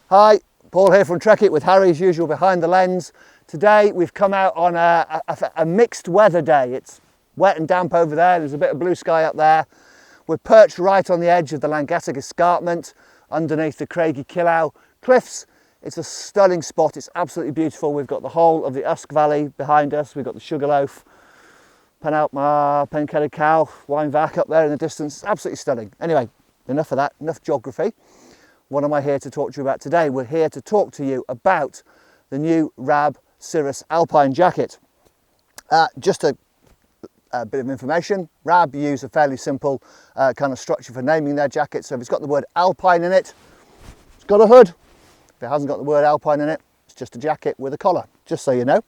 Hi, Paul here from Trekitt with Harry as usual behind the lens. Today we've come out on a mixed weather day. It's wet and damp over there, there's a bit of blue sky up there. We're perched right on the edge of the Llangatick Escarpment underneath the Craigie Killow cliffs. It's a stunning spot, it's absolutely beautiful. We've got the whole of the Usk Valley behind us, we've got the Sugarloaf, Penaltmar, Penkelly Cow, Wynvac up there in the distance. It's absolutely stunning. Anyway, enough of that, enough geography. What am I here to talk to you about today? We're here to talk to you about the new RAB Cirrus Alpine jacket. Just a bit of information. RAB use a fairly simple kind of structure for naming their jacket. So if it's got the word Alpine in it, it's got a hood. If it hasn't got the word Alpine in it, it's just a jacket with a collar, just so you know.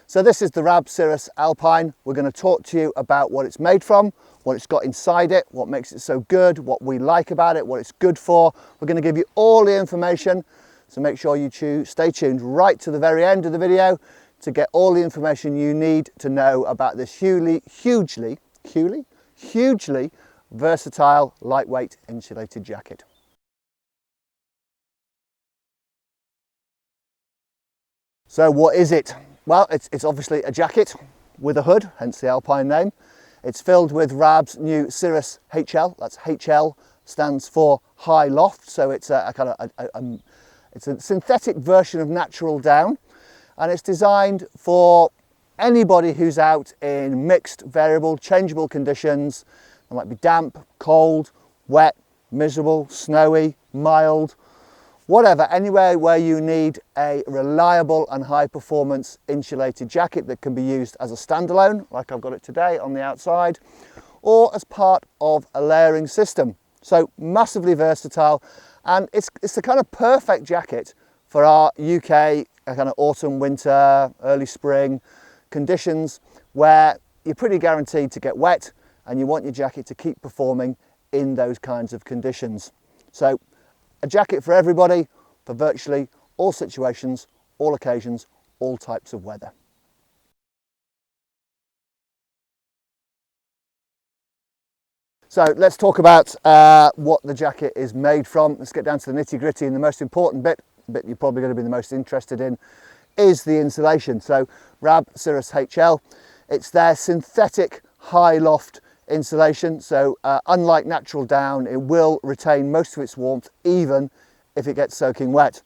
So this is the RAB Cirrus Alpine. We're going to talk to you about what it's made from, what it's got inside it, what makes it so good, what we like about it, what it's good for. We're going to give you all the information, so make sure you stay tuned right to the very end of the video to get all the information you need to know about this hugely versatile, lightweight insulated jacket. So what is it? Well, it's obviously a jacket with a hood, hence the Alpine name. It's filled with RAB's new Cirrus HL. That's HL stands for high loft, so it's it's a synthetic version of natural down, and it's designed for anybody who's out in mixed, variable, changeable conditions. It might be damp, cold, wet, miserable, snowy, mild, whatever, anywhere where you need a reliable and high performance insulated jacket that can be used as a standalone, like I've got it today on the outside, or as part of a layering system. So massively versatile, and it's the kind of perfect jacket for our UK kind of autumn, winter, early spring conditions where you're pretty guaranteed to get wet and you want your jacket to keep performing in those kinds of conditions. So a jacket for everybody, for virtually all situations, all occasions, all types of weather. So let's talk about what the jacket is made from. Let's get down to the nitty gritty, and the most important bit you're probably going to be the most interested in is the insulation. So RAB Cirrus HL, it's their synthetic high loft insulation, so unlike natural down, it will retain most of its warmth even if it gets soaking wet,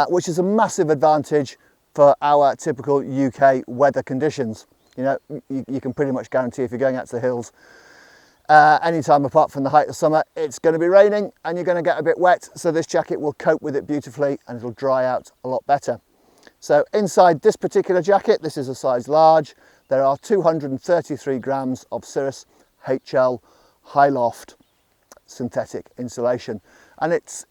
which is a massive advantage for our typical UK weather conditions. You know, you can pretty much guarantee if you're going out to the hills anytime apart from the height of summer, it's going to be raining and you're going to get a bit wet, so this jacket will cope with it beautifully and it'll dry out a lot better. So inside this particular jacket, this is a size large, there are 233 grams of Cirrus HL high loft synthetic insulation, and it's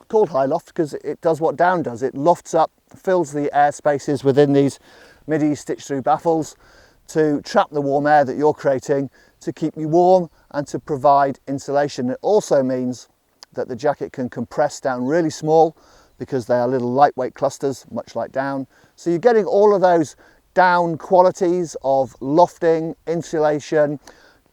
called high loft because it does what down does. It lofts up, fills the air spaces within these midi stitch through baffles to trap the warm air that you're creating to keep you warm and to provide insulation. It also means that the jacket can compress down really small because they are little lightweight clusters, much like down. So you're getting all of those down qualities of lofting, insulation,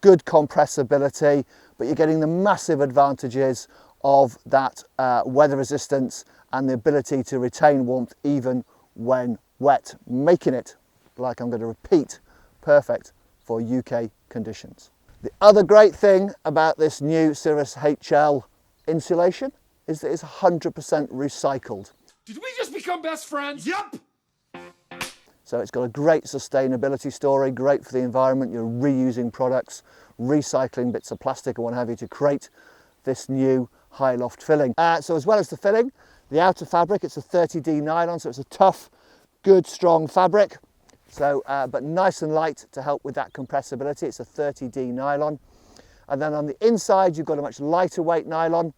good compressibility, but you're getting the massive advantages of that weather resistance and the ability to retain warmth even when wet, making it, like I'm going to repeat, perfect for UK conditions. The other great thing about this new Cirrus HL insulation is that it's 100% recycled. Did we just become best friends? Yep! So it's got a great sustainability story, great for the environment. You're reusing products, recycling bits of plastic and what have you to create this new high loft filling. So as well as the filling, the outer fabric, it's a 30D nylon, so it's a tough, good, strong fabric. So, but nice and light to help with that compressibility. It's a 30D nylon. And then on the inside, you've got a much lighter weight nylon.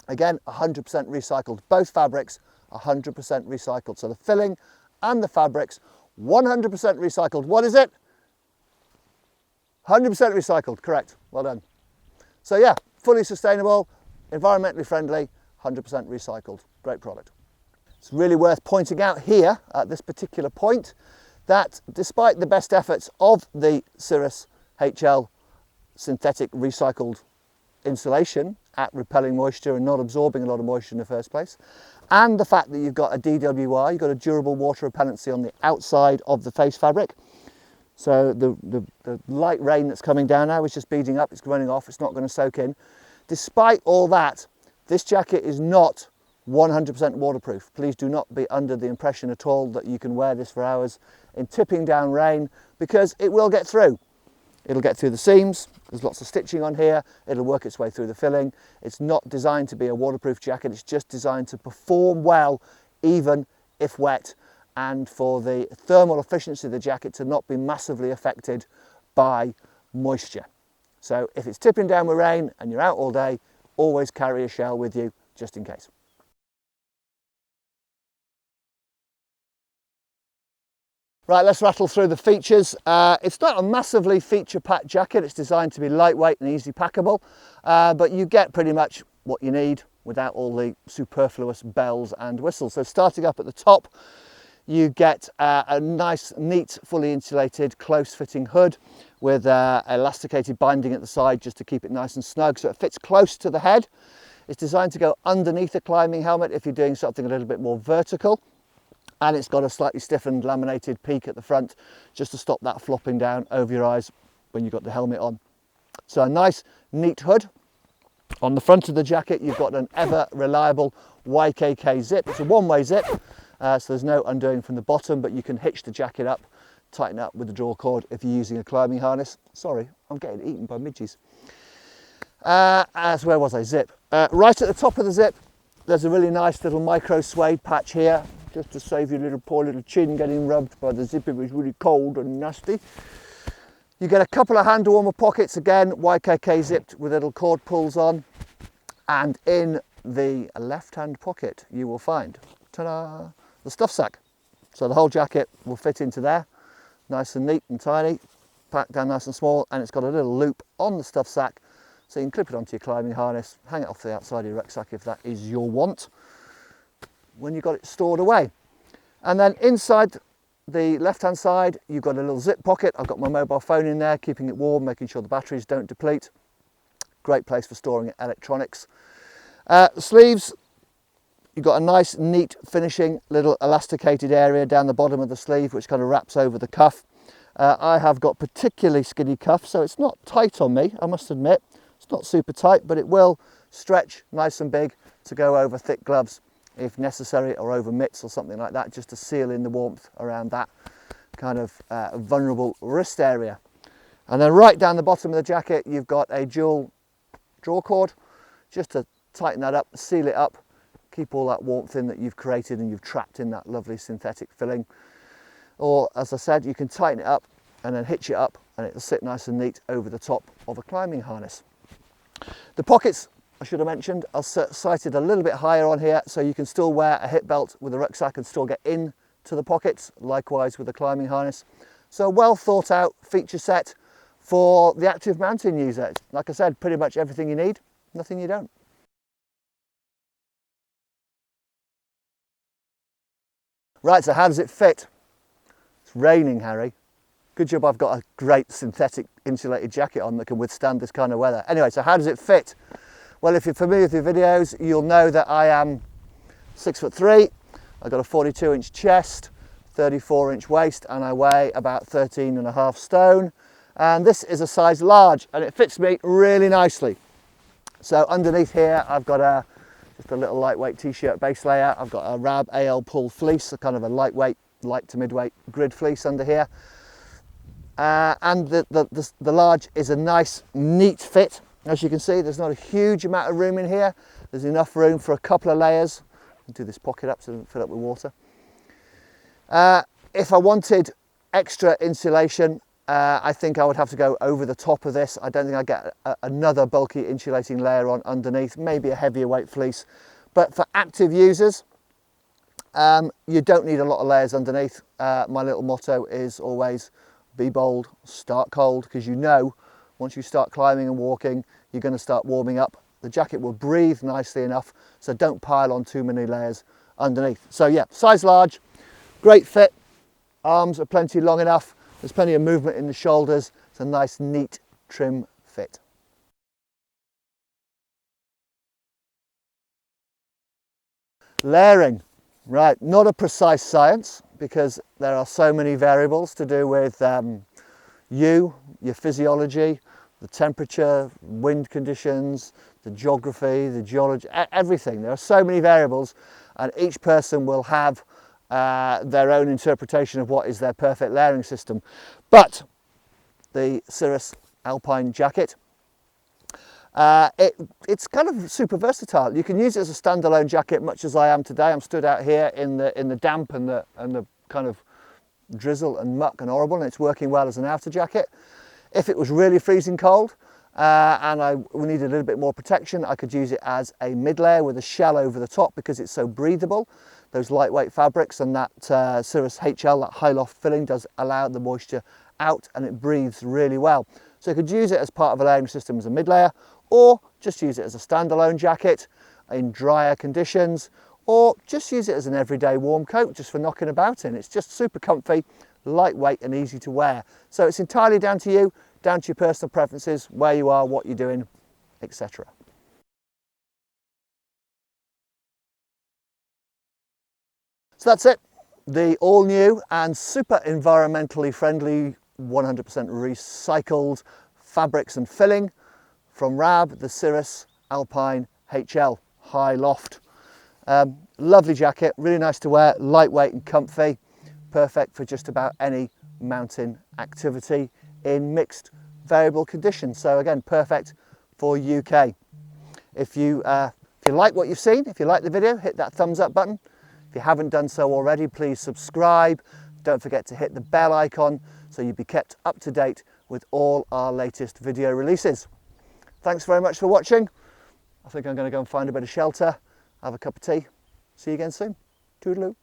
Again, 100% recycled. Both fabrics, 100% recycled. So the filling and the fabrics, 100% recycled. What is it? 100% recycled, correct. Well done. So yeah, fully sustainable, environmentally friendly, 100% recycled. Great product. It's really worth pointing out here at this particular point that despite the best efforts of the Cirrus HL synthetic recycled insulation at repelling moisture and not absorbing a lot of moisture in the first place, and the fact that you've got a DWR, you've got a durable water repellency on the outside of the face fabric. So the light rain that's coming down now is just beading up, it's running off, it's not going to soak in. Despite all that, this jacket is not 100% waterproof. Please do not be under the impression at all that you can wear this for hours in tipping down rain, because it will get through. It'll get through the seams, there's lots of stitching on here, it'll work its way through the filling. It's not designed to be a waterproof jacket, it's just designed to perform well even if wet, and for the thermal efficiency of the jacket to not be massively affected by moisture. So if it's tipping down with rain and you're out all day, always carry a shell with you just in case. Right, let's rattle through the features. It's not a massively feature-packed jacket. It's designed to be lightweight and easy packable, but you get pretty much what you need without all the superfluous bells and whistles. So starting up at the top, you get a nice, neat, fully insulated, close-fitting hood with elasticated binding at the side just to keep it nice and snug, so it fits close to the head. It's designed to go underneath a climbing helmet if you're doing something a little bit more vertical. And it's got a slightly stiffened laminated peak at the front just to stop that flopping down over your eyes when you've got the helmet on. So a nice neat hood. On the front of the jacket you've got an ever reliable YKK zip. It's a one-way zip, so there's no undoing from the bottom, but you can hitch the jacket up, tighten up with the draw cord if you're using a climbing harness. Sorry, I'm getting eaten by midges. Where was I? Zip. Right at the top of the zip there's a really nice little micro suede patch here, just to save your poor little chin getting rubbed by the zip. It was really cold and nasty. You get a couple of hand warmer pockets, again YKK zipped with little cord pulls on, and in the left hand pocket you will find, ta-da, the stuff sack. So the whole jacket will fit into there, nice and neat and tiny, packed down nice and small, and it's got a little loop on the stuff sack, so you can clip it onto your climbing harness, hang it off the outside of your rucksack if that is your want, when you've got it stored away. And then inside the left hand side you've got a little zip pocket. I've got my mobile phone in there, keeping it warm, making sure the batteries don't deplete. Great place for storing electronics. The sleeves, you've got a nice neat finishing little elasticated area down the bottom of the sleeve which kind of wraps over the cuff. I have got particularly skinny cuffs, so it's not tight on me, I must admit. It's not super tight, but it will stretch nice and big to go over thick gloves if necessary, or over mitts or something like that, just to seal in the warmth around that kind of vulnerable wrist area. And then right down the bottom of the jacket you've got a dual draw cord just to tighten that up, seal it up, keep all that warmth in that you've created and you've trapped in that lovely synthetic filling. Or as I said, you can tighten it up and then hitch it up and it'll sit nice and neat over the top of a climbing harness. The pockets, I should have mentioned, are sighted a little bit higher on here, so you can still wear a hip belt with a rucksack and still get into the pockets, likewise with a climbing harness. So well thought out feature set for the active mountain user. Like I said, pretty much everything you need, nothing you don't. Right, so how does it fit? It's raining, Harry. Good job I've got a great synthetic insulated jacket on that can withstand this kind of weather. Anyway, so how does it fit? Well, if you're familiar with your videos, you'll know that I am 6'3". I've got a 42-inch chest, 34-inch waist, and I weigh about 13.5 stone. And this is a size large, and it fits me really nicely. So underneath here, I've got just a little lightweight t-shirt base layer. I've got a Rab AL pull fleece, a kind of a lightweight, light to midweight grid fleece under here. And the large is a nice, neat fit. As you can see, there's not a huge amount of room in here. There's enough room for a couple of layers. I'll do this pocket up so it doesn't fill up with water. If I wanted extra insulation, I think I would have to go over the top of this. I don't think I'd get another bulky insulating layer on underneath, maybe a heavier weight fleece. But for active users, you don't need a lot of layers underneath. My little motto is always be bold, start cold, because you know once you start climbing and walking, you're going to start warming up. The jacket will breathe nicely enough, so don't pile on too many layers underneath. So yeah, size large, great fit, arms are plenty long enough, there's plenty of movement in the shoulders, it's a nice neat trim fit. Layering, right, not a precise science because there are so many variables to do with your physiology, the temperature, wind conditions, the geography, the geology, everything. There are so many variables, and each person will have their own interpretation of what is their perfect layering system. But the Cirrus Alpine jacket, it's kind of super versatile. You can use it as a standalone jacket, much as I am today. I'm stood out here in the damp and the kind of drizzle and muck and horrible, and it's working well as an outer jacket. If it was really freezing cold and we needed a little bit more protection, I could use it as a mid layer with a shell over the top because it's so breathable. Those lightweight fabrics and that Cirrus HL, that high loft filling, does allow the moisture out and it breathes really well. So you could use it as part of a layering system as a mid layer, or just use it as a standalone jacket in drier conditions, or just use it as an everyday warm coat just for knocking about in. It's just super comfy, lightweight and easy to wear. So it's entirely down to you, down to your personal preferences, where you are, what you're doing, etc. So that's it. The all new and super environmentally friendly 100% recycled fabrics and filling from RAB, the Cirrus Alpine HL high loft. Lovely jacket, really nice to wear, lightweight and comfy, perfect for just about any mountain activity in mixed variable conditions. So again, perfect for UK. If you like what you've seen, if you like the video, hit that thumbs up button. If you haven't done so already, please subscribe. Don't forget to hit the bell icon so you'll be kept up to date with all our latest video releases. Thanks very much for watching. I think I'm going to go and find a bit of shelter, have a cup of tea. See you again soon. Toodaloo.